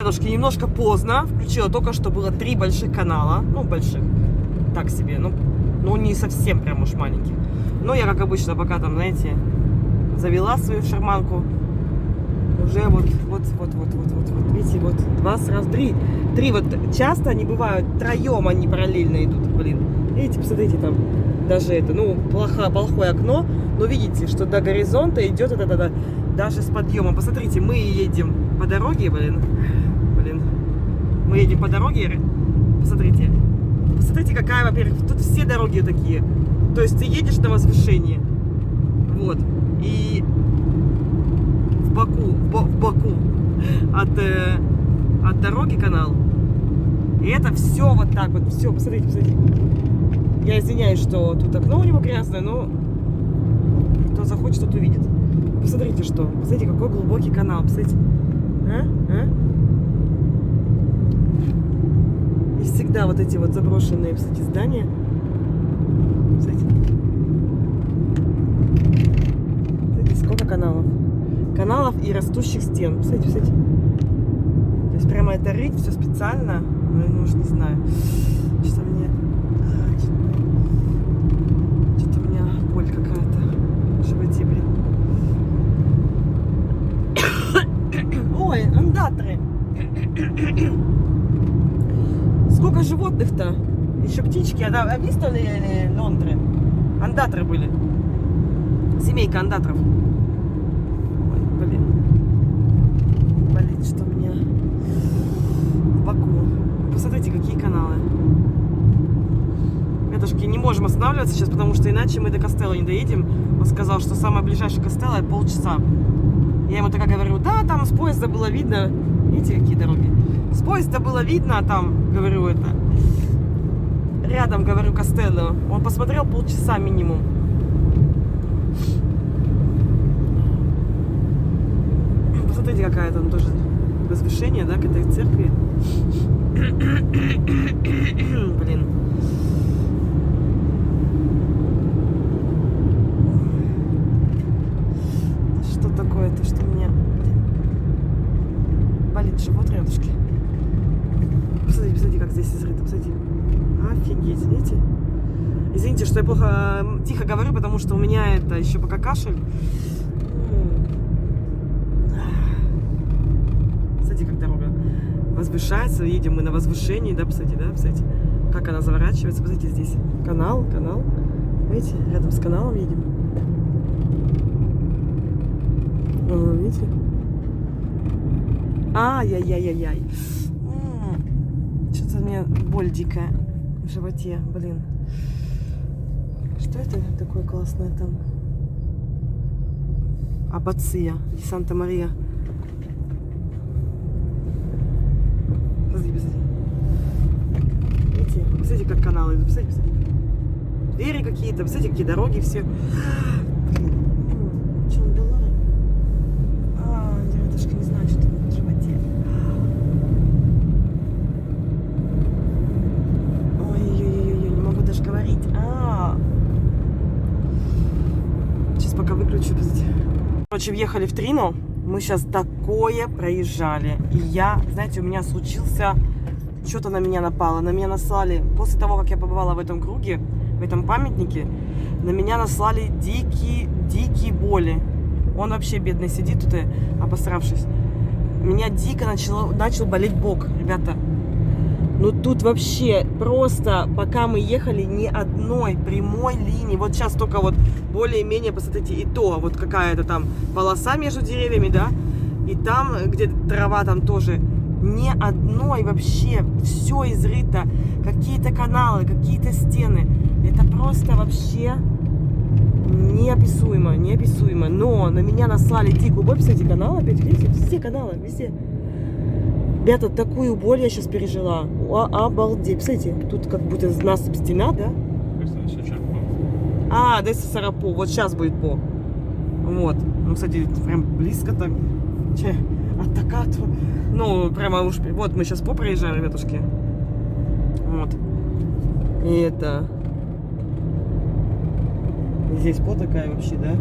Ребятушки, немножко поздно. Включила только что было 3 больших канала. Ну, больших. Так себе. Ну, не совсем прям уж маленьких. Но я, как обычно, пока там, знаете, завела свою шарманку. Уже вот. Видите, вот 2 сразу, 3. 3 вот часто они бывают, троем они параллельно идут, блин. Видите, посмотрите, там даже это, ну, плохое окно. Но видите, что до горизонта идет это даже с подъемом. Посмотрите, мы едем по дороге, блин. Мы едем по дороге, посмотрите. Посмотрите, какая, во-первых, тут все дороги такие. То есть ты едешь на возвышении. Вот. И в боку от дороги канал. И это все вот так вот. Все, посмотрите. Я извиняюсь, что тут окно у него грязное, но кто захочет, тот увидит. Посмотрите, что. Посмотрите, какой глубокий канал. Посмотрите. И всегда вот эти вот заброшенные, кстати, здания. Смотрите, сколько каналов. Каналов и растущих стен. Посмотрите. То есть прямо это рыть все специально. Ну уж не знаю. Что-то у меня боль какая-то в животе, блин. Ой, андатры. Сколько животных-то? Еще птички. А видели лондры? Андатры были. Семейка андатров. Ой, блин. Болит, что у меня в боку. Посмотрите, какие каналы. Ребятушки, не можем останавливаться сейчас, потому что иначе мы до Костелло не доедем. Он сказал, что самое ближайшее Костелло это полчаса. Я ему такая говорю, да, там с поезда было видно. Видите, какие дороги? С поезда было видно, а там, говорю, это... Рядом, говорю, Костелло. Он посмотрел полчаса минимум. Посмотрите, какая там тоже возвышение, да, к этой церкви. Блин. Что такое-то, что мне... Болит живот, рядышки. Посмотрите, как здесь изрыто. Посмотрите. Офигеть, видите? Извините, что я плохо тихо говорю, потому что у меня это еще пока кашель. Посмотрите, как дорога возвышается. Едем мы на возвышении, да, посмотрите, как она заворачивается. Посмотрите, здесь канал. Видите, рядом с каналом едем. Видите? Ай-яй-яй-яй-яй. Что-то у меня боль дикая в животе, блин. Что это такое классное там? Аббация ди Санта-Мария. Посмотрите. Видите? Посмотрите, как каналы идут. Посмотрите. Двери какие-то. Посмотрите, какие дороги все. Что он дала? Ребятушки, не знаю, что там в животе. Ой-ой-ой, не могу даже говорить. Сейчас пока выключу. Короче, въехали в Трино. Мы сейчас такое проезжали. И знаете, у меня случился... Что-то на меня напало. На меня наслали... После того, как я побывала в этом круге, в этом памятнике, на меня наслали дикие боли. Он вообще бедный сидит тут, обосравшись. Меня дико начал болеть бок, ребята. Ну тут вообще просто, пока мы ехали, ни одной прямой линии. Вот сейчас только вот более-менее, посмотрите, и то, вот какая-то там полоса между деревьями, да. И там, где трава, там тоже ни одной вообще. Все изрыто. Какие-то каналы, какие-то стены. Это просто вообще... Неописуемо. Но на меня наслали дикую боль. Посмотрите, канал опять, видите? Все каналы, везде. Ребята, такую боль я сейчас пережила. Обалдеть. Посмотрите, тут как будто насыпь стена, да? Десса Сарапо. Вот сейчас будет по. Вот. Ну, кстати, прям близко так. Атакату. Ну, прямо уж... Вот мы сейчас по проезжаем, ребятушки. Вот. И это... Здесь по такая вообще, да?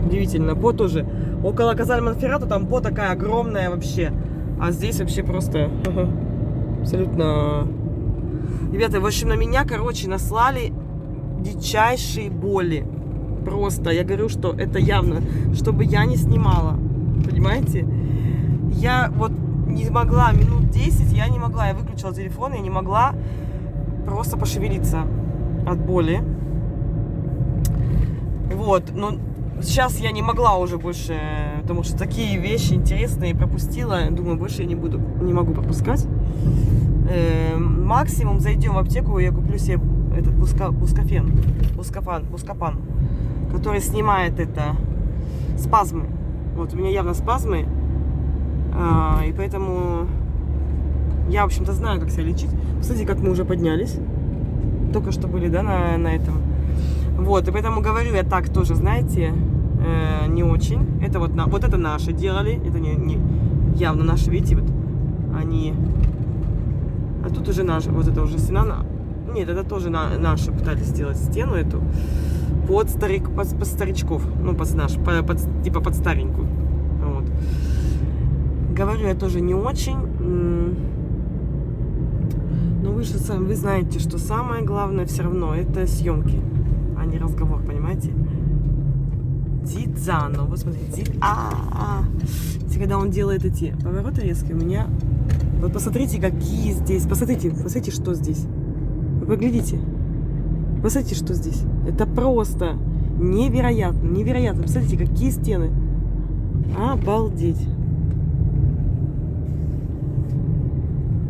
Удивительно. По тоже. Около Казаль Монферрату там по такая огромная вообще. А здесь вообще просто абсолютно... Ребята, в общем, на меня, короче, наслали дичайшие боли. Просто, я говорю, что это явно, чтобы я не снимала. Понимаете? Я вот не могла, минут 10 я не могла. Я выключила телефон, я не могла просто пошевелиться от боли. Вот, но сейчас я не могла уже больше, потому что такие вещи интересные пропустила. Думаю, больше я не могу пропускать. Максимум зайдем в аптеку, и я куплю себе этот бускапан, который снимает это спазмы. Вот у меня явно спазмы, и поэтому я, в общем-то, знаю, как себя лечить. Посмотрите, как мы уже поднялись. Только что были, да, на этом. Вот, и поэтому говорю я так тоже, знаете, не очень. Это вот это наши делали, это не явно наши, видите, вот они... А тут уже наша, вот это уже стена. Нет, это тоже наши пытались сделать стену эту под старичков. Ну, типа под старенькую. Вот. Говорю я тоже не очень. Но вы же сами, вы знаете, что самое главное все равно это съемки, а не разговор, понимаете? Дидзано, вот смотрите, когда он делает эти повороты резкие, у меня... Вот посмотрите, какие здесь. Посмотрите, что здесь. Вы поглядите. Посмотрите, что здесь. Это просто невероятно, невероятно. Посмотрите, какие стены. Обалдеть.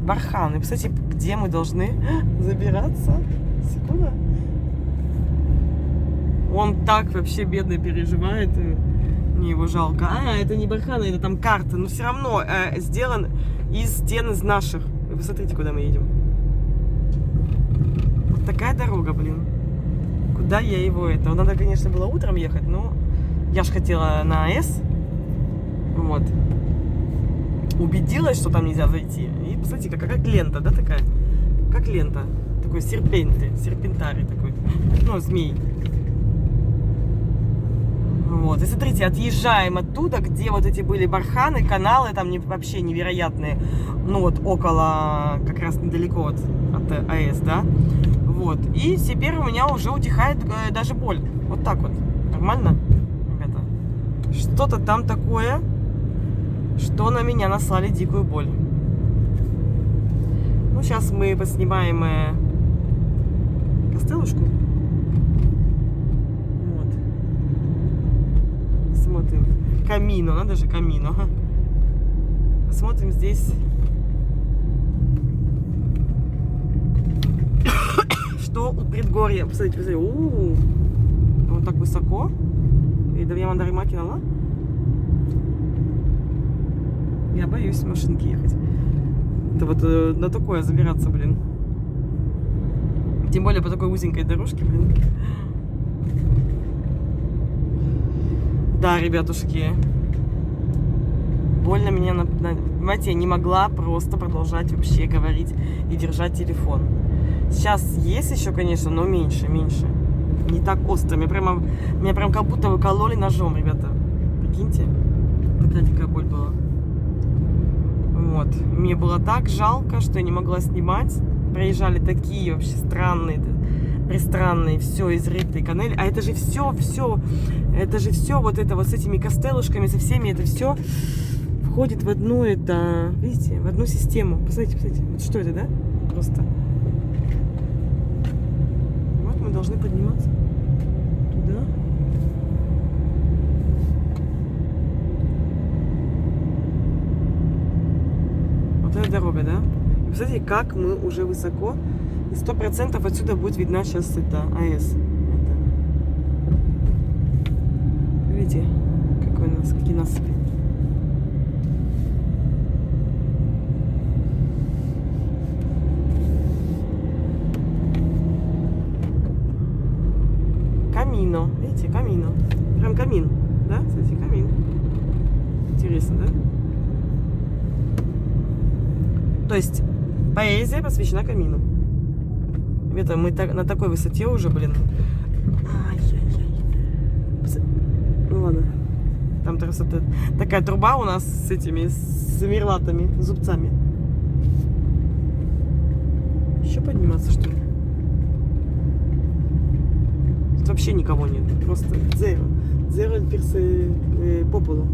Барханы. Посмотрите, где мы должны забираться. Секунду. Он так вообще бедный переживает. Мне его жалко. Это не барханы, это там карта. Но все равно сделан из стен из наших. Вы посмотрите, куда мы едем. Вот такая дорога, блин. Куда я его это? Надо, конечно, было утром ехать, но я же хотела на АЭС. Вот. Убедилась, что там нельзя зайти. И посмотрите, как лента, да, такая? Как лента. Такой серпентарий такой. Ну, змей. Вот, и смотрите, отъезжаем оттуда, где вот эти были барханы, каналы, там вообще невероятные, ну вот около, как раз недалеко от АЭС, да, вот, и теперь у меня уже утихает даже боль, вот так вот, нормально, ребята, что-то там такое, что на меня наслали дикую боль. Ну, сейчас мы поснимаем костылушку. Смотрим. Камино, надо же камино. Посмотрим здесь, что у предгорья. Посмотрите, вот так высоко. И добьем Даримаки нала. Я боюсь в машинке ехать. Это вот на такое забираться, блин. Тем более по такой узенькой дорожке, блин. Да, ребятушки, больно меня, понимаете, я не могла просто продолжать вообще говорить и держать телефон. Сейчас есть еще, конечно, но меньше. Не так остро. Меня прям как будто выкололи ножом, ребята. Прикиньте, такая дикая боль была. Вот. Мне было так жалко, что я не могла снимать. Проезжали такие вообще пристранные, все изрытые канали. А это же все вот это вот с этими костелушками, со всеми, это все входит в одну, это, видите, в одну систему. Посмотрите, вот что это, да? Просто. Вот мы должны подниматься туда. Вот эта дорога, да? И посмотрите, как мы уже высоко. И 100% отсюда будет видна сейчас это АЭС. Видите, какие насыпи. Камино. Видите, камино. Прям камин. Да? Смотрите, камин. Интересно, да? То есть поэзия посвящена камину. Ребята, мы на такой высоте уже, блин. Ай-яй-яй. Ну ладно. Там такая труба у нас с этими, с мерлатами, зубцами. Еще подниматься, что ли? Тут вообще никого нет. Просто zero. Zero персы по полу.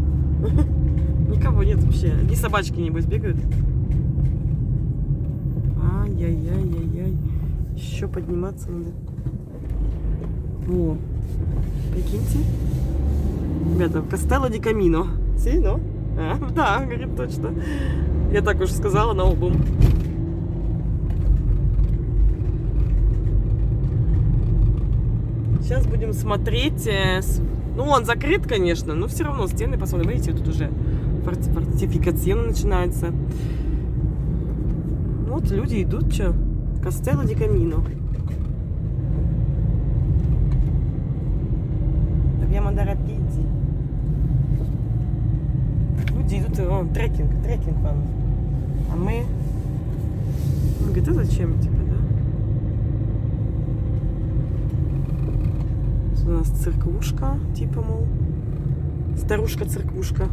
Никого нет вообще. Одни собачки, небось, бегают. Ай-яй-яй-яй-яй. Еще подниматься надо. О, прикиньте. Ребята, Кастелло ди Камино. Си, ну? Да, говорит, точно. Я так уж сказала на обум. Сейчас будем смотреть. Ну, он закрыт, конечно, но все равно стены посмотрим. Видите, тут уже фортификация начинается. Вот люди идут, что? Кастелло ди Камино. Прямо до Рапиди. Люди идут, трекинг вам. А мы... Он говорит, а зачем, типа, да? Тут у нас церквушка, типа, мол. Старушка-церквушка.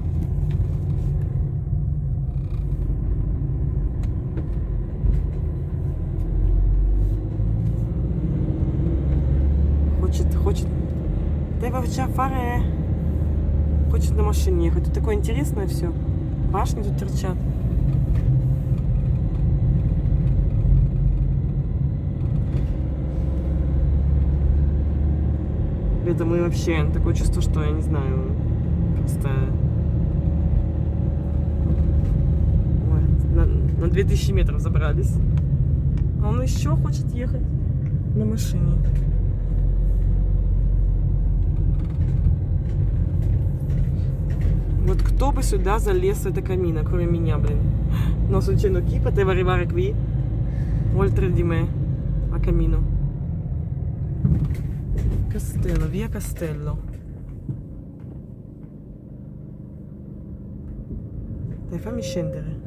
Хочет. Devo fare. Хочет на машине ехать. Тут такое интересное все. Башни тут торчат. Это мы вообще такое чувство, что я не знаю. Просто на 2000 метров забрались. А он еще хочет ехать на машине. Вот кто бы сюда залез в это камино, кроме меня, блин. Но случайно chi poteva arrivare qui, oltre di me, a camino. Castello, via Castello. Dai, fammi scendere.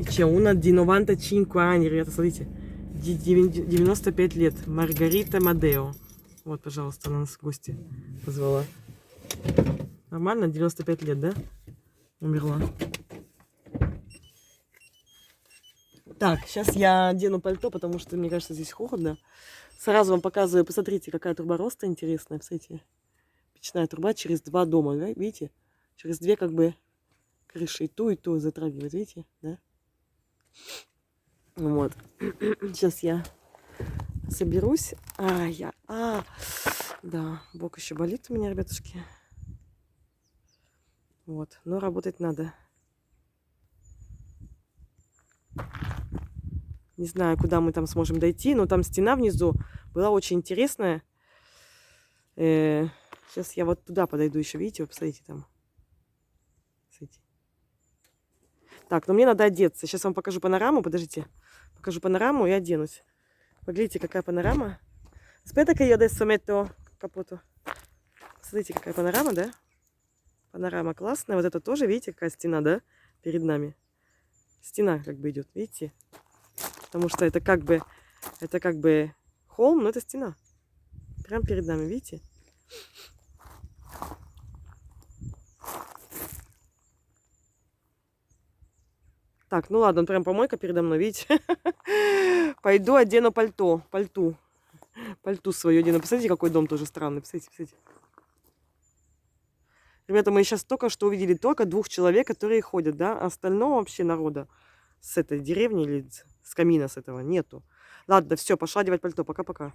C'è una di 95 anni, ребята, смотрите, 95 лет, Маргарита Мадео. Вот, пожалуйста, она нас в гости позвала. Нормально? 95 лет, да? Умерла. Так, сейчас я одену пальто, потому что, мне кажется, здесь холодно. Сразу вам показываю, посмотрите, какая труба роста интересная. Посмотрите, печная труба через 2 дома, да? Видите? Через 2 как бы крыши, и ту затрагивает, видите, да? Вот. Сейчас я соберусь. Да, бок еще болит у меня, ребятушки. Вот, но работать надо. Не знаю, куда мы там сможем дойти, но там стена внизу была очень интересная. Сейчас я вот туда подойду еще, видите, вот посмотрите там. Смотрите. Так, но мне надо одеться. Сейчас вам покажу панораму, подождите. Покажу панораму и оденусь. Поглядите, какая панорама. Aspetta che io adesso metto capoto. Смотрите, какая панорама, да? Панорама классная. Вот это тоже, видите, какая стена, да? Перед нами. Стена как бы идет, видите? Потому что это как бы холм, но это стена. Прям перед нами, видите? Так, ну ладно, прям помойка передо мной, видите? Пойду одену пальто. Пальту свою одену. Посмотрите, какой дом тоже странный. Посмотрите. Ребята, мы сейчас только что увидели только 2 человек, которые ходят, да? А остального вообще народа с этой деревни или с камина с этого нету. Ладно, все, пошла одевать пальто. Пока-пока.